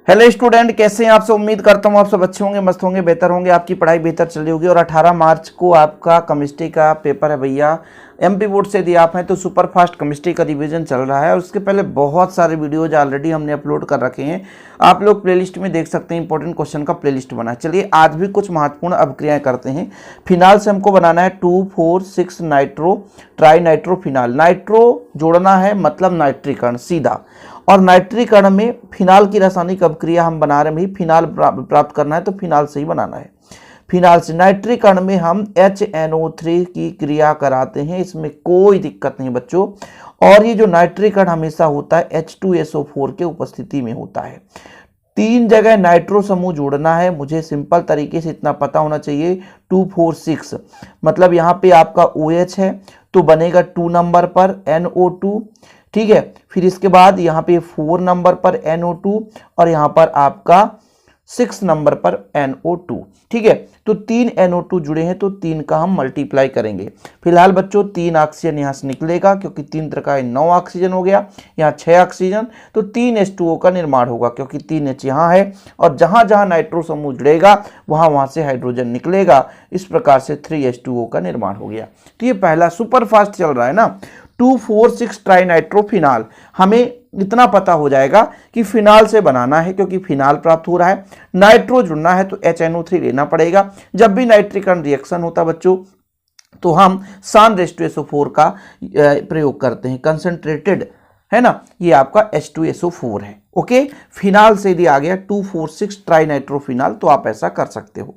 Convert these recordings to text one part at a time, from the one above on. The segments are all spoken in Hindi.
हेलो स्टूडेंट, कैसे हैं आप सब। उम्मीद करता हूँ आप सब अच्छे होंगे, मस्त होंगे, बेहतर होंगे, आपकी पढ़ाई बेहतर चल रही होगी। और 18 मार्च को आपका केमिस्ट्री का पेपर है भैया। एमपी बोर्ड से यदि आप हैं तो सुपर फास्ट केमिस्ट्री का रिवीजन चल रहा है और उसके पहले बहुत सारे वीडियोज ऑलरेडी हमने अपलोड कर रखे हैं। आप लोग प्लेलिस्ट में देख सकते हैं, इंपॉर्टेंट क्वेश्चन का प्लेलिस्ट बना है। चलिए आज भी कुछ महत्वपूर्ण अभिक्रियाएं करते हैं। फिनाल से हमको बनाना है 2,4,6 nitro tri nitro phenol. Nitro जोड़ना है मतलब नाइट्रीकरण सीधा, और नाइट्रीकरण में फिनाल की रासायनिक अभिक्रिया हम बना रहे हैं। फिनाल प्राप्त करना है तो फिनाल से ही बनाना है। फिनाल से नाइट्रीकरण में हम HNO3 की क्रिया कराते हैं, इसमें कोई दिक्कत नहीं बच्चों। और ये जो नाइट्रीकरण हमेशा होता है H2SO4 के उपस्थिति में होता है। 3 जगह नाइट्रो समूह जोड़ना है, मुझे सिंपल तरीके से इतना पता होना चाहिए। 2,4,6 मतलब यहाँ पे आपका OH है तो बनेगा 2 नंबर पर NO2, ठीक है। फिर इसके बाद यहाँ पे 4 नंबर पर NO2 और यहाँ पर आपका 6 नंबर पर NO2, ठीक है। तो 3 NO2 जुड़े हैं तो 3 का हम मल्टीप्लाई करेंगे। फिलहाल बच्चों 3 ऑक्सीजन यहाँ से निकलेगा क्योंकि 3 त्रिका 9 ऑक्सीजन हो गया, यहाँ 6 ऑक्सीजन, तो 3 H2O का निर्माण होगा क्योंकि 3 H यहाँ है और जहाँ जहाँ नाइट्रो समूह जुड़ेगा वहाँ से हाइड्रोजन निकलेगा। इस प्रकार से 3 H2O का निर्माण हो गया। तो ये पहला सुपर फास्ट चल रहा है ना, 2,4,6 ट्राई नाइट्रो फिनाल। हमें इतना पता हो जाएगा कि फिनाल से बनाना है क्योंकि फिनाल प्राप्त हो रहा है। नाइट्रो जुड़ना है तो HNO3 लेना पड़ेगा। जब भी नाइट्रीकरण रिएक्शन होता बच्चों तो हम SN-SO4 का प्रयोग करते हैं, कंसंट्रेटेड है ना, ये आपका H2SO4 है। ओके, फिनाल से यदि आ गया 2,4,6 ट्राई नाइट्रो फिनाल तो आप ऐसा कर सकते हो।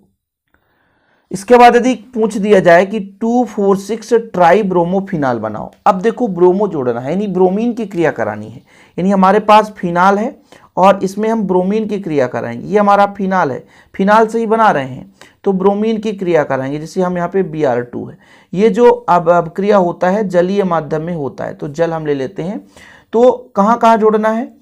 इसके बाद यदि पूछ दिया जाए कि 2,4,6 ट्राई ब्रोमो फिनाल बनाओ, अब देखो ब्रोमो जोड़ना है यानी ब्रोमीन की क्रिया करानी है। यानी हमारे पास फिनाल है और इसमें हम ब्रोमीन की क्रिया कराएंगे। ये हमारा फिनाल है, फिनाल से ही बना रहे हैं तो ब्रोमीन की क्रिया कराएंगे। जैसे हम यहाँ पे Br2 है, ये जो अब क्रिया होता है जलीय माध्यम में होता है तो जल हम ले लेते हैं। तो कहाँ कहाँ जोड़ना है,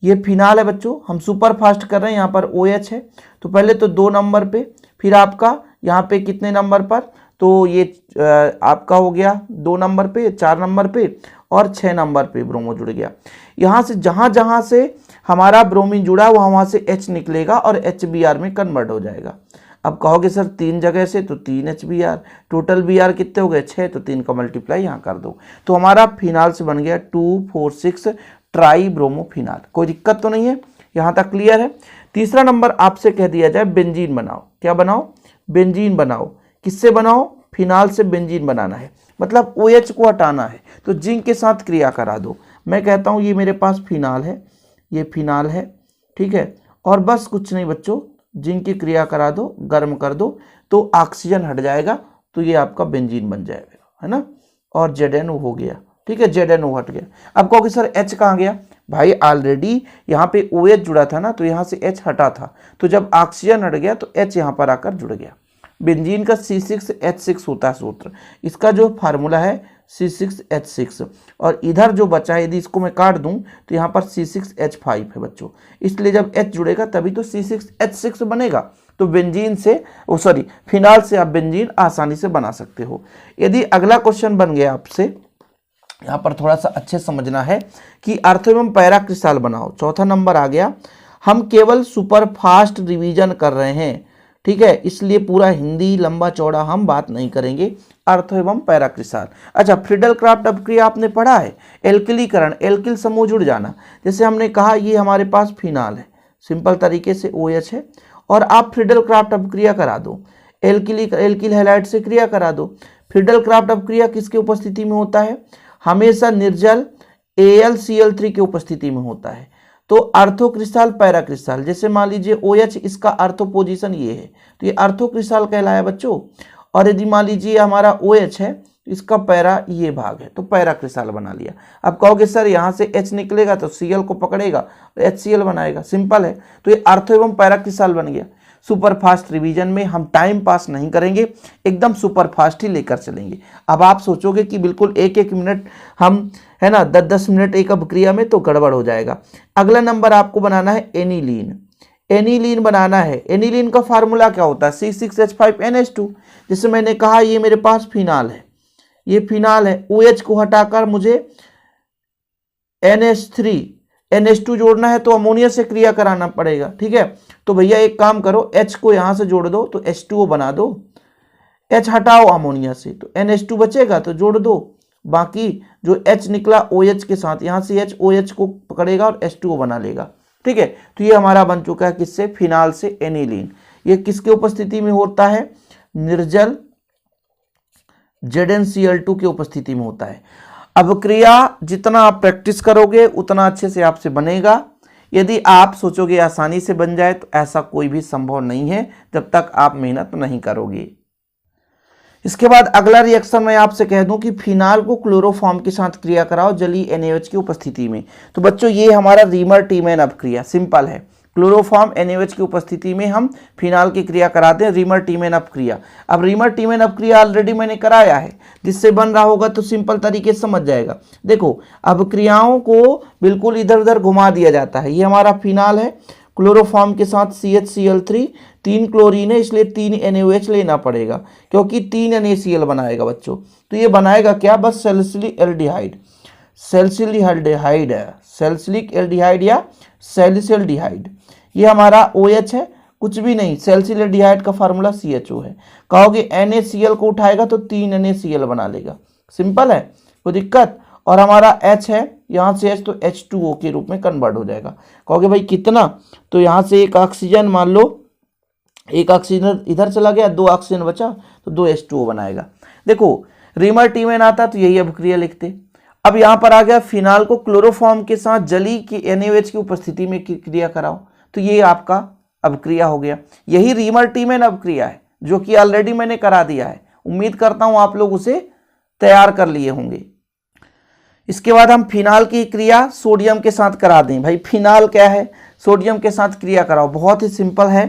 ये फिनाल है बच्चों, हम सुपर फास्ट कर रहे हैं। यहाँ पर OH है तो पहले तो 2 नंबर पे, फिर आपका यहाँ पे कितने नंबर पर, तो ये आपका हो गया 2 नंबर पे, 4 नंबर पे और 6 नंबर पे ब्रोमो जुड़ गया। यहाँ से जहाँ जहाँ से हमारा ब्रोमीन जुड़ा वहाँ से H निकलेगा और HBr में कन्वर्ट हो जाएगा। अब कहोगे सर 3 जगह से तो 3 HBr, टोटल Br कितने हो गए 6, तो 3 का मल्टीप्लाई यहाँ कर दो तो हमारा फिनाल से बन गया 2,4,6 ट्राई ब्रोमो फिनाल। कोई दिक्कत तो नहीं है, यहाँ तक क्लियर है। तीसरा नंबर आपसे कह दिया जाए बेंजीन बनाओ। क्या बनाओ, बेंजीन बनाओ। किससे बनाओ, फिनाल से बेंजीन बनाना है, मतलब OH को हटाना है तो जिंक के साथ क्रिया करा दो। मैं कहता हूँ ये मेरे पास फिनाल है, ये फिनाल है, ठीक है, और बस कुछ नहीं बच्चों, जिंक की क्रिया करा दो, गर्म कर दो तो ऑक्सीजन हट जाएगा तो ये आपका बेंजीन बन जाएगा, है ना। और ZNO हो गया, ठीक है, ZNO हट गया। अब कहोगे सर H कहाँ गया, भाई ऑलरेडी यहाँ पे OH जुड़ा था ना तो यहाँ से H हटा था, तो जब ऑक्सीजन हट गया तो H यहाँ पर आकर जुड़ गया। बेंजीन का C6H6 होता है सूत्र, इसका जो फार्मूला है C6H6, और इधर जो बचा है यदि इसको मैं काट दूं तो यहाँ पर C6H5 है बच्चों। इसलिए जब H जुड़ेगा तभी तो C6H6 बनेगा। तो बेंजीन से फिनाल से आप बेंजीन आसानी से बना सकते हो। यदि अगला क्वेश्चन बन गया आपसे, यहाँ पर थोड़ा सा अच्छे समझना है कि अर्थ एवं पैरा क्रिस्टल बनाओ। चौथा नंबर आ गया। हम केवल सुपर फास्ट रिवीजन कर रहे हैं, ठीक है, इसलिए पूरा हिंदी लंबा चौड़ा हम बात नहीं करेंगे। अर्थ एवं पैरा क्रिस्टल, अच्छा फ्रीडल क्राफ्ट अभिक्रिया आपने पढ़ा है, एल्किलीकरण, एल्किल समूह जुड़ जाना। जैसे हमने कहा ये हमारे पास फिनाल है, सिंपल तरीके से OH है और आप फ्रीडल क्राफ्ट अभिक्रिया करा दो, एल्किल हैलाइड से क्रिया करा दो। फ्रीडल क्राफ्ट अभिक्रिया किसके उपस्थिति में होता है, हमेशा निर्जल AlCl3 की उपस्थिति में होता है। तो अर्थो क्रिस्टल पैरा क्रिस्टल, जैसे मान लीजिए OH इसका अर्थो पोजीशन ये है तो ये अर्थो क्रिस्टल कहलाया बच्चों। और यदि मान लीजिए हमारा OH है तो इसका पैरा ये भाग है तो पैरा क्रिस्टल बना लिया। अब कहोगे सर यहाँ से H निकलेगा तो Cl को पकड़ेगा तो HCl बनाएगा, सिंपल है। तो ये अर्थो एवं पैरा क्रिस्टल बन गया। सुपर फास्ट रिवीजन में हम टाइम पास नहीं करेंगे, एकदम सुपर फास्ट ही लेकर चलेंगे। अब आप सोचोगे कि बिल्कुल 1-1 मिनट हम, है ना, 10-10 मिनट एक अभिक्रिया में, तो गड़बड़ हो जाएगा। अगला नंबर आपको बनाना है एनिलीन। एनिलीन बनाना है। एनिलीन का फार्मूला क्या होता है, C6H5NH2। जैसे मैंने कहा ये मेरे पास फिनाल है, ये फिनाल है, OH को हटाकर मुझे NH3 NH2 जोड़ना है तो अमोनिया से क्रिया कराना पड़ेगा, ठीक है। तो भैया एक काम करो, H को यहां से जोड़ दो तो H2O बना दो, H हटाओ अमोनिया से तो NH2 बचेगा तो जोड़ दो, बाकी जो H निकला OH के साथ यहां से H OH को पकड़ेगा और H2O बना लेगा, ठीक है। तो ये हमारा बन चुका है किससे, फिनाल से एनिलीन। ये किसके उपस्थिति में होता है, निर्जल ZnCl2 की उपस्थिति में होता है। अब क्रिया जितना आप प्रैक्टिस करोगे उतना अच्छे से आपसे बनेगा। यदि आप सोचोगे आसानी से बन जाए तो ऐसा कोई भी संभव नहीं है जब तक आप मेहनत नहीं करोगे। इसके बाद अगला रिएक्शन मैं आपसे कह दूं कि फिनाल को क्लोरोफॉर्म के साथ क्रिया कराओ जलीय NaOH की उपस्थिति में। तो बच्चों ये हमारा रीमर टीमैन अपक्रिया सिंपल है, क्लोरोफॉर्म NaOH की उपस्थिति में हम फिनाल की क्रिया कराते हैं, रीमर टीमैन अपक्रिया। अब रीमर टीमैन अपक्रिया ऑलरेडी मैंने कराया है, जिससे बन रहा होगा तो सिंपल तरीके से समझ जाएगा। देखो अब क्रियाओं को बिल्कुल इधर उधर घुमा दिया जाता है। ये हमारा फिनाल है, क्लोरोफॉर्म के साथ CHCl3, 3 क्लोरीन है इसलिए 3 NaOH लेना पड़ेगा क्योंकि 3 NaCl बनाएगा बच्चों। तो ये बनाएगा क्या, बस सैलिसिलिक एल्डिहाइड, सैलिसिलिक एल्डिहाइड है, सैलिसिलिक एल्डिहाइड या सैलिसिल्डिहाइड। ये हमारा OH है, कुछ भी नहीं, सैलिसिल एल्डिहाइड का फार्मूला CHO है। कहोगे NaCl को उठाएगा तो 3 NaCl बना लेगा, सिंपल है, कोई दिक्कत। और हमारा H है, यहाँ से H तो H2O के रूप में कन्वर्ट हो जाएगा। कहोगे भाई कितना, तो यहाँ से एक ऑक्सीजन मान लो, एक ऑक्सीजन इधर चला गया, 2 ऑक्सीजन बचा तो 2 H2O बनाएगा। देखो रीमर टीमैन आता तो यही अभिक्रिया लिखते। अब यहाँ पर आ गया फिनाल को क्लोरोफॉर्म के साथ जली की NaOH की उपस्थिति में क्रिया कराओ, तो ये आपका अभिक्रिया हो गया। यही रीमर टीमैन अभिक्रिया है जो कि ऑलरेडी मैंने करा दिया है। उम्मीद करता हूं आप लोग उसे तैयार कर लिए होंगे। इसके बाद हम फिनाल की क्रिया सोडियम के साथ करा दें। भाई फिनाल क्या है, सोडियम के साथ क्रिया कराओ, बहुत ही सिंपल है।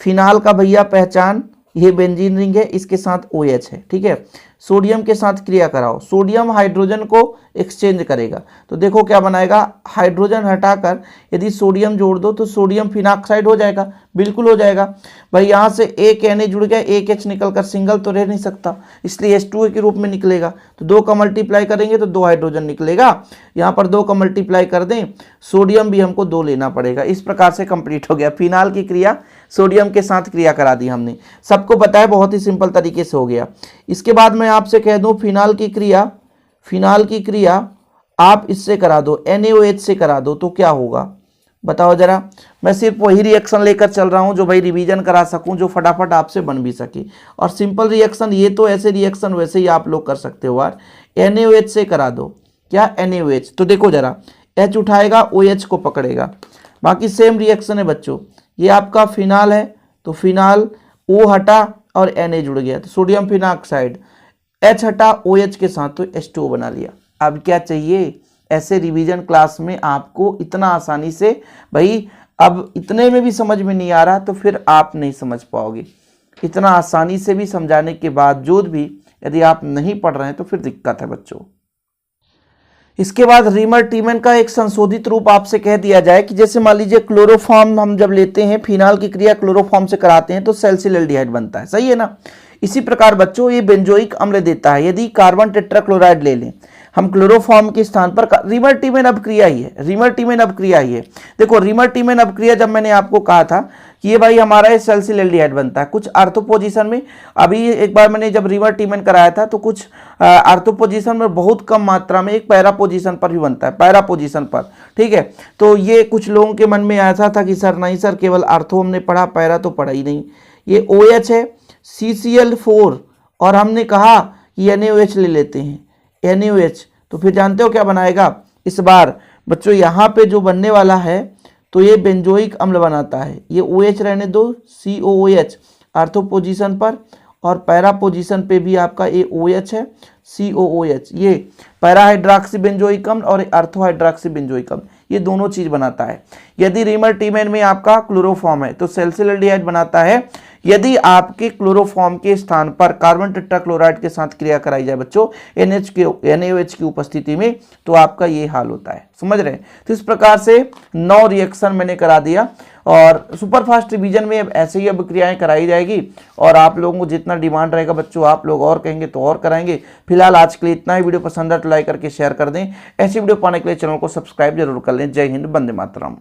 फिनाल का भैया पहचान, ये बेंजीन रिंग है, इसके साथ OH है, ठीक है। सोडियम के साथ क्रिया कराओ, सोडियम हाइड्रोजन को एक्सचेंज करेगा तो देखो क्या बनाएगा, हाइड्रोजन हटाकर यदि सोडियम जोड़ दो तो सोडियम फिनाक्साइड हो जाएगा, बिल्कुल हो जाएगा। भाई यहाँ से एक Na जुड़ गया, एक H निकलकर सिंगल तो रह नहीं सकता, इसलिए H2O के रूप में निकलेगा। तो 2 का मल्टीप्लाई करेंगे तो 2 हाइड्रोजन निकलेगा, यहाँ पर 2 का मल्टीप्लाई कर दें, सोडियम भी हमको 2 लेना पड़ेगा। इस प्रकार से कंप्लीट हो गया फिनाल की क्रिया, सोडियम के साथ क्रिया करा दी हमने, सबको पता है, बहुत ही सिंपल तरीके से हो गया। इसके बाद मैं आपसे कह दूं फिनाल की क्रिया आप इससे करा दो, NaOH से करा दो, तो क्या होगा बताओ जरा। मैं सिर्फ वही रिएक्शन लेकर चल रहा हूं जो भाई रिवीजन करा सकूं, जो फटाफट आपसे बन भी सके। और सिंपल रिएक्शन ये तो ऐसे रिएक्शन वैसे ही आप लोग कर सकते हो यार। NaOH से करा दो, क्या NaOH, तो देखो जरा H उठाएगा OH को पकड़ेगा, बाकी सेम रिएक्शन है बच्चों। ये आपका फिनाल है तो फिनाल O हटा और Na जुड़ गया तो सोडियम फिनाक्साइड, H हटा OH के साथ तो H2O बना लिया। अब क्या चाहिए, ऐसे रिवीजन क्लास में आपको इतना आसानी से, भाई अब इतने में भी समझ में नहीं आ रहा तो फिर आप नहीं समझ पाओगे। इतना आसानी से भी समझाने के बावजूद भी यदि आप नहीं पढ़ रहे हैं तो फिर दिक्कत है बच्चों। इसके बाद रीमर टीमैन का एक संशोधित रूप आपसे कह दिया जाए कि जैसे मान लीजिए क्लोरोफॉर्म हम जब लेते हैं, फिनाल की क्रिया क्लोरोफॉर्म से कराते हैं तो सैलिसिल एल्डिहाइड बनता है, सही है ना। इसी प्रकार बच्चों ये बेंजोइक अम्ल देता है। यदि कार्बन टेट्राक्लोराइड ले लें हम क्लोरोफॉर्म के स्थान पर, रीमर टीमैन अपक्रिया ही है, रीमर टीमैन अपक्रिया ही है। देखो रीमर टीमैन अपक्रिया जब मैंने आपको कहा था कि ये भाई हमारा सैलिसिल एल्डिहाइड बनता है कुछ आर्थो पोजीशन में। अभी एक बार मैंने जब रीमर टीमैन कराया था तो कुछ आर्थो पोजीशन में बहुत कम मात्रा में एक पैरा पोजीशन पर भी बनता है, पैरा पोजीशन पर, ठीक है। तो ये कुछ लोगों के मन में ऐसा था कि सर नहीं सर, केवल आर्थो हमने पढ़ा, पैरा तो पढ़ा ही नहीं। ये OH है, CCl4 और हमने कहा कि NaOH ले लेते हैं, NaOH, तो फिर जानते हो क्या बनाएगा इस बार बच्चों, यहाँ पे जो बनने वाला है तो ये बेंजोइक अम्ल बनाता है। ये OH रहने दो, COOH आर्थो पोजीशन पर, और पैरा पोजीशन पे भी आपका ये OH है, COOH, ये पैरा हाइड्रोक्सी बेंजोइक अम्ल और आर्थो हाइड्रोक्सी बेंजोइक अम्ल, ये दोनों चीज बनाता है। यदि रीमर टीमैन में आपका क्लोरोफॉर्म है तो सैलिसिल एल्डिहाइड बनाता है, यदि आपके क्लोरोफॉर्म के स्थान पर कार्बन टेट्राक्लोराइड के साथ क्रिया कराई जाए बच्चों NaOH की उपस्थिति में, तो आपका ये हाल होता है। समझ रहे हैं? तो इस प्रकार से 9 रिएक्शन मैंने करा दिया और सुपरफास्ट रिवीजन में अब ऐसे ही अब क्रियाएं कराई जाएगी और आप लोगों को जितना डिमांड रहेगा बच्चों, आप लोग और कहेंगे तो और कराएंगे। फिलहाल आज के लिए इतना ही। वीडियो पसंद है तो लाइक करके शेयर कर दें। ऐसी वीडियो पाने के लिए चैनल को सब्सक्राइब जरूर कर लें। जय हिंद, वंदे मातरम।